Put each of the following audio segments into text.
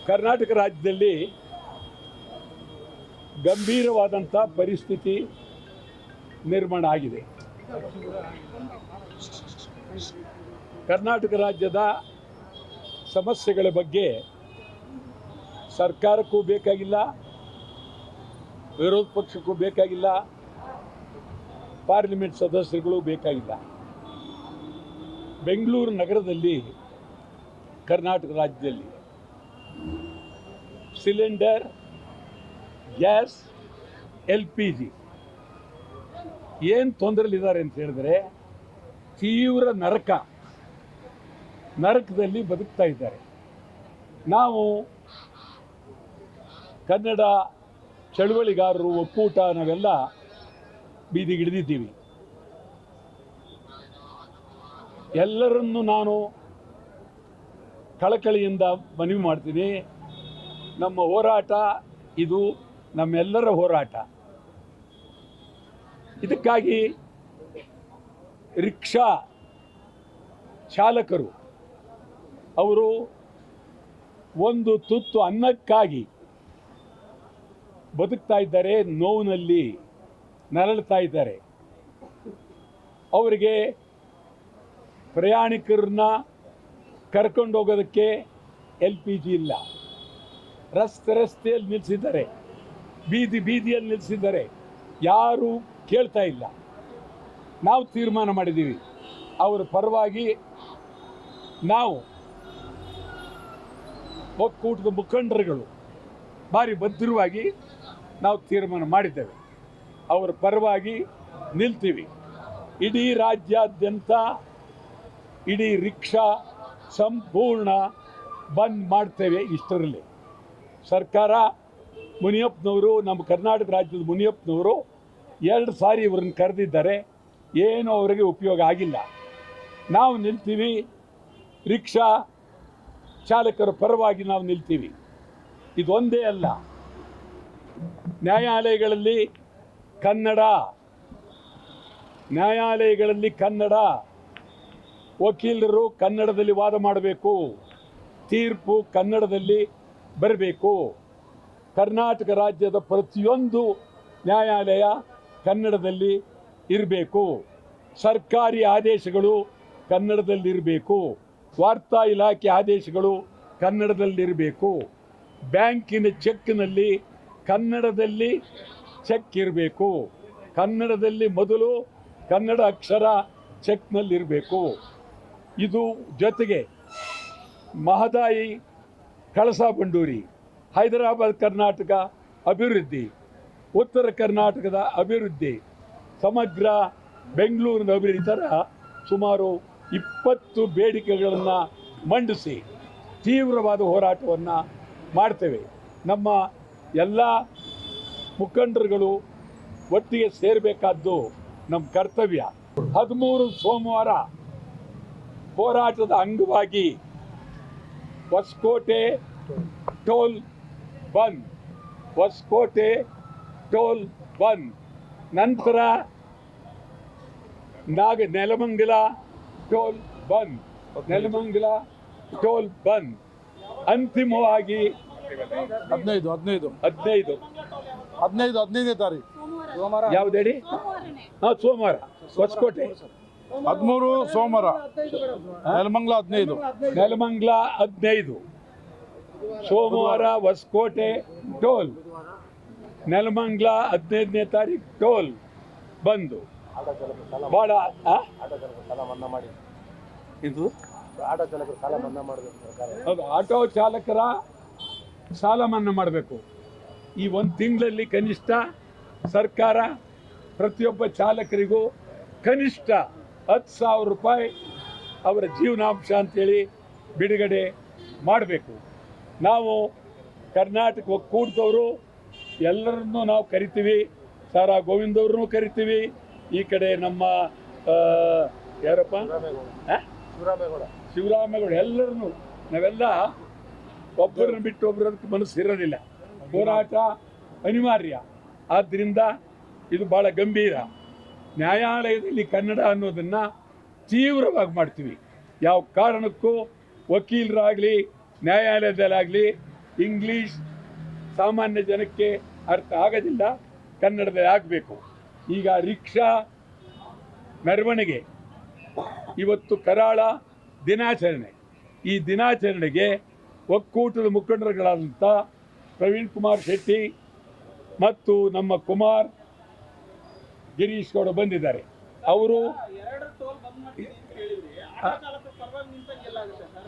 ಕರ್ನಾಟಕ ರಾಜ್ಯದಲ್ಲಿ ಗಂಭೀರವಾದಂಥ ಪರಿಸ್ಥಿತಿ ನಿರ್ಮಾಣ ಆಗಿದೆ. ಕರ್ನಾಟಕ ರಾಜ್ಯದ ಸಮಸ್ಯೆಗಳ ಬಗ್ಗೆ ಸರ್ಕಾರಕ್ಕೂ ಬೇಕಾಗಿಲ್ಲ, ವಿರೋಧ ಪಕ್ಷಕ್ಕೂ ಬೇಕಾಗಿಲ್ಲ, ಪಾರ್ಲಿಮೆಂಟ್ ಸದಸ್ಯರುಗಳು ಬೇಕಾಗಿಲ್ಲ. ಬೆಂಗಳೂರು ನಗರದಲ್ಲಿ, ಕರ್ನಾಟಕ ರಾಜ್ಯದಲ್ಲಿ ಸಿಲಿಂಡರ್, ಗ್ಯಾಸ್, LPG ಏನು ತೊಂದರೆಲಿದ್ದಾರೆ ಅಂತ ಹೇಳಿದ್ರೆ ತೀವ್ರ ನರಕದಲ್ಲಿ ಬದುಕ್ತಾ ಇದ್ದಾರೆ. ನಾವು ಕನ್ನಡ ಚಳುವಳಿಗಾರರು ಒಕ್ಕೂಟ ನಾವೆಲ್ಲ ಬೀದಿಗಿಳಿದಿದ್ದೀವಿ. ಎಲ್ಲರನ್ನು ನಾನು ಕಳಕಳಿಯಿಂದ ಮನವಿ ಮಾಡ್ತೀನಿ, ನಮ್ಮ ಹೋರಾಟ ಇದು ನಮ್ಮೆಲ್ಲರ ಹೋರಾಟ. ಇದಕ್ಕಾಗಿ ರಿಕ್ಷಾ ಚಾಲಕರು ಅವರು ಒಂದು ತುತ್ತು ಅನ್ನಕ್ಕಾಗಿ ಬದುಕ್ತಾ ಇದ್ದಾರೆ, ನೋವಿನಲ್ಲಿ ನರಳುತ್ತಾ ಇದ್ದಾರೆ. ಅವರಿಗೆ ಪ್ರಯಾಣಿಕರನ್ನ ಕರ್ಕೊಂಡು ಹೋಗೋದಕ್ಕೆ LPG ಇಲ್ಲ. ರಸ್ತೆಯಲ್ಲಿ ನಿಲ್ಲಿಸಿದ್ದಾರೆ, ಬೀದಿಯಲ್ಲಿ ನಿಲ್ಲಿಸಿದ್ದಾರೆ, ಯಾರೂ ಕೇಳ್ತಾ ಇಲ್ಲ. ನಾವು ತೀರ್ಮಾನ ಮಾಡಿದ್ದೀವಿ, ಅವರ ಪರವಾಗಿ ನಾವು ಒಕ್ಕೂಟದ ಮುಖಂಡರುಗಳು ಭಾರಿ ಭದ್ರವಾಗಿ ನಾವು ತೀರ್ಮಾನ ಮಾಡಿದ್ದೇವೆ. ಅವರ ಪರವಾಗಿ ನಿಲ್ತೀವಿ. ಇಡೀ ರಾಜ್ಯಾದ್ಯಂತ ಇಡೀ ರಿಕ್ಷಾ ಸಂಪೂರ್ಣ ಬಂದ್ ಮಾಡ್ತೇವೆ. ಇಷ್ಟರಲ್ಲಿ ಸರ್ಕಾರ ಮುನಿಯಪ್ಪನವರು, ನಮ್ಮ ಕರ್ನಾಟಕ ರಾಜ್ಯದ ಮುನಿಯಪ್ಪನವರು 2 ಸಾರಿ ಇವರನ್ನು ಕರೆದಿದ್ದಾರೆ, ಏನೂ ಅವರಿಗೆ ಉಪಯೋಗ ಆಗಿಲ್ಲ. ನಾವು ನಿಲ್ತೀವಿ, ರಿಕ್ಷಾ ಚಾಲಕರ ಪರವಾಗಿ ನಾವು ನಿಲ್ತೀವಿ. ಇದೊಂದೇ ಅಲ್ಲ, ನ್ಯಾಯಾಲಯಗಳಲ್ಲಿ ಕನ್ನಡ, ವಕೀಲರು ಕನ್ನಡದಲ್ಲಿ ವಾದ ಮಾಡಬೇಕು, ತೀರ್ಪು ಕನ್ನಡದಲ್ಲಿ ಬರಬೇಕು. ಕರ್ನಾಟಕ ರಾಜ್ಯದ ಪ್ರತಿಯೊಂದು ನ್ಯಾಯಾಲಯ ಕನ್ನಡದಲ್ಲಿ ಇರಬೇಕು. ಸರ್ಕಾರಿ ಆದೇಶಗಳು ಕನ್ನಡದಲ್ಲಿರಬೇಕು. ವಾರ್ತಾ ಇಲಾಖೆ ಆದೇಶಗಳು ಕನ್ನಡದಲ್ಲಿರಬೇಕು. ಬ್ಯಾಂಕಿನ ಚೆಕ್ನಲ್ಲಿ ಕನ್ನಡದಲ್ಲಿ ಚೆಕ್ ಇರಬೇಕು. ಕನ್ನಡದಲ್ಲಿ ಮೊದಲು ಕನ್ನಡ ಅಕ್ಷರ ಚೆಕ್ನಲ್ಲಿರಬೇಕು. ಇದು ಜೊತೆಗೆ ಮಹದಾಯಿ, ಕಳಸಾ ಬಂಡೂರಿ, ಹೈದರಾಬಾದ್ ಕರ್ನಾಟಕ ಅಭಿವೃದ್ಧಿ, ಉತ್ತರ ಕರ್ನಾಟಕದ ಅಭಿವೃದ್ಧಿ, ಸಮಗ್ರ ಬೆಂಗಳೂರಿನ ಅಭಿವೃದ್ಧಿ ಥರ ಸುಮಾರು 20 ಬೇಡಿಕೆಗಳನ್ನು ಮಂಡಿಸಿ ತೀವ್ರವಾದ ಹೋರಾಟವನ್ನು ಮಾಡ್ತೇವೆ. ನಮ್ಮ ಎಲ್ಲ ಮುಖಂಡರುಗಳು ಒಟ್ಟಿಗೆ ಸೇರಬೇಕಾದ್ದು ನಮ್ಮ ಕರ್ತವ್ಯ. 13 ಸೋಮವಾರ ಹೋರಾಟದ ಅಂಗವಾಗಿ ಹೊಸಕೋಟೆ ಟೋಲ್ ಬಂದ್, ನಂತರ ನೆಲಮಂಗಲ ಟೋಲ್ ಬಂದ್, ಅಂತಿಮವಾಗಿ 15ನೇ ತಾರೀಕು ಯಾವ್ದು ಹೇಳಿ? ಸೋಮವಾರ ಹೊಸಕೋಟೆ, 13 ಸೋಮವಾರ, ನೆಲಮಂಗಲ 15 ಸೋಮವಾರ ಹೊಸಕೋಟೆ ಟೋಲ್, ನೆಲಮಂಗಲ 15ನೇ ತಾರೀಕು ಟೋಲ್ ಬಂದು ಭಾಳ ಇದು ಆಟೋ ಚಾಲಕರ ಸಾಲ ಮನ್ನಾ ಮಾಡಬೇಕು. ಈ 1 ತಿಂಗಳಲ್ಲಿ ಕನಿಷ್ಠ ಸರ್ಕಾರ ಪ್ರತಿಯೊಬ್ಬ ಚಾಲಕರಿಗೂ ಕನಿಷ್ಠ 10,000 ರೂಪಾಯಿ ಅವರ ಜೀವನಾಂಶ ಅಂತೇಳಿ ಬಿಡುಗಡೆ ಮಾಡಬೇಕು. ನಾವು ಕರ್ನಾಟಕ ಒಕ್ಕೂಟದವರು ಎಲ್ಲರನ್ನೂ ನಾವು ಕರಿತೀವಿ, ಸಾರಾ ಗೋವಿಂದವ್ರನ್ನೂ ಕರಿತೀವಿ. ಈ ಕಡೆ ನಮ್ಮ ಯಾರಪ್ಪ ಶಿವರಾಮೇಗೌಡ ಎಲ್ಲರನ್ನೂ ನಾವೆಲ್ಲ ಒಬ್ಬರನ್ನ ಬಿಟ್ಟು ಒಬ್ಬರದಕ್ಕೆ ಮನಸ್ಸು ಇರೋದಿಲ್ಲ. ಹೋರಾಟ ಅನಿವಾರ್ಯ. ಆದ್ದರಿಂದ ಇದು ಭಾಳ ಗಂಭೀರ. ನ್ಯಾಯಾಲಯದಲ್ಲಿ ಕನ್ನಡ ಅನ್ನೋದನ್ನು ತೀವ್ರವಾಗಿ ಮಾಡ್ತೀವಿ. ಯಾವ ಕಾರಣಕ್ಕೂ ವಕೀಲರಾಗಲಿ ನ್ಯಾಯಾಲಯದಲ್ಲಾಗಲಿ ಇಂಗ್ಲೀಷ್ ಸಾಮಾನ್ಯ ಜನಕ್ಕೆ ಅರ್ಥ ಆಗೋದಿಲ್ಲ, ಕನ್ನಡದಲ್ಲಿ ಆಗಬೇಕು. ಈಗ ರಿಕ್ಷಾ ಮೆರವಣಿಗೆ ಇವತ್ತು ಕರಾಳ ದಿನಾಚರಣೆ. ಈ ದಿನಾಚರಣೆಗೆ ಒಕ್ಕೂಟದ ಮುಖಂಡರುಗಳಾದಂಥ ಪ್ರವೀಣ್ ಕುಮಾರ್ ಶೆಟ್ಟಿ ಮತ್ತು ನಮ್ಮ ಕುಮಾರ್ ಗಿರೀಶ್ ಗೌಡ ಬಂದಿದ್ದಾರೆ. ಅವರು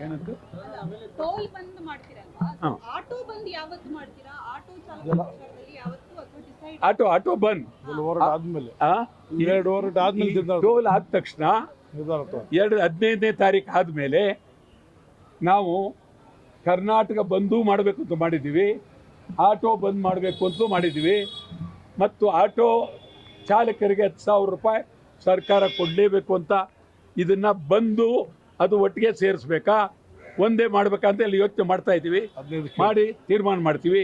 ಏನಂತ ಟೋಲ್ ಬಂದ್ ಮಾಡ್ತೀರಲ್ವಾ? ಹಾ. ಆಟೋ ಬಂದ್ ಯಾವತ್ತು ಮಾಡ್ತೀರಾ? ಆಟೋ ಚಾಲಕರ ವಿಚಾರದಲ್ಲಿ ಯಾವತ್ತು ಅಥವಾ ಡಿಸೈಡ್ ಆಟೋ ಬಂದ್ ಹೋರಾಟ ಆದ್ಮೇಲೆ ಆ? 2 ಹೋರಾಟ ಆದ್ಮೇಲೆ ನಿರ್ಧಾರ ಟೋಲ್ ಆದ ತಕ್ಷಣ ನಿರ್ಧಾರ ತಗೊಂಡು. 15ನೇ ತಾರೀಕು ಆದಮೇಲೆ ನಾವು ಕರ್ನಾಟಕ ಬಂದೂ ಮಾಡಬೇಕು ಅಂತ ಮಾಡಿದ್ದೀವಿ, ಆಟೋ ಬಂದ್ ಮಾಡಬೇಕು ಅಂತಲೂ ಮಾಡಿದ್ದೀವಿ. ಮತ್ತು ಆಟೋ ಚಾಲಕರಿಗೆ 10,000 ರೂಪಾಯಿ ಸರ್ಕಾರ ಕೊಡಲೇಬೇಕು ಅಂತ, ಇದನ್ನು ಬಂದು ಅದು ಒಟ್ಟಿಗೆ ಸೇರಿಸ್ಬೇಕಾ ಒಂದೇ ಮಾಡ್ಬೇಕಂತ ಇಲ್ಲಿ ಯೋಚನೆ ಮಾಡ್ತಾ ಇದ್ದೀವಿ. 15 ಮಾಡಿ ತೀರ್ಮಾನ ಮಾಡ್ತೀವಿ.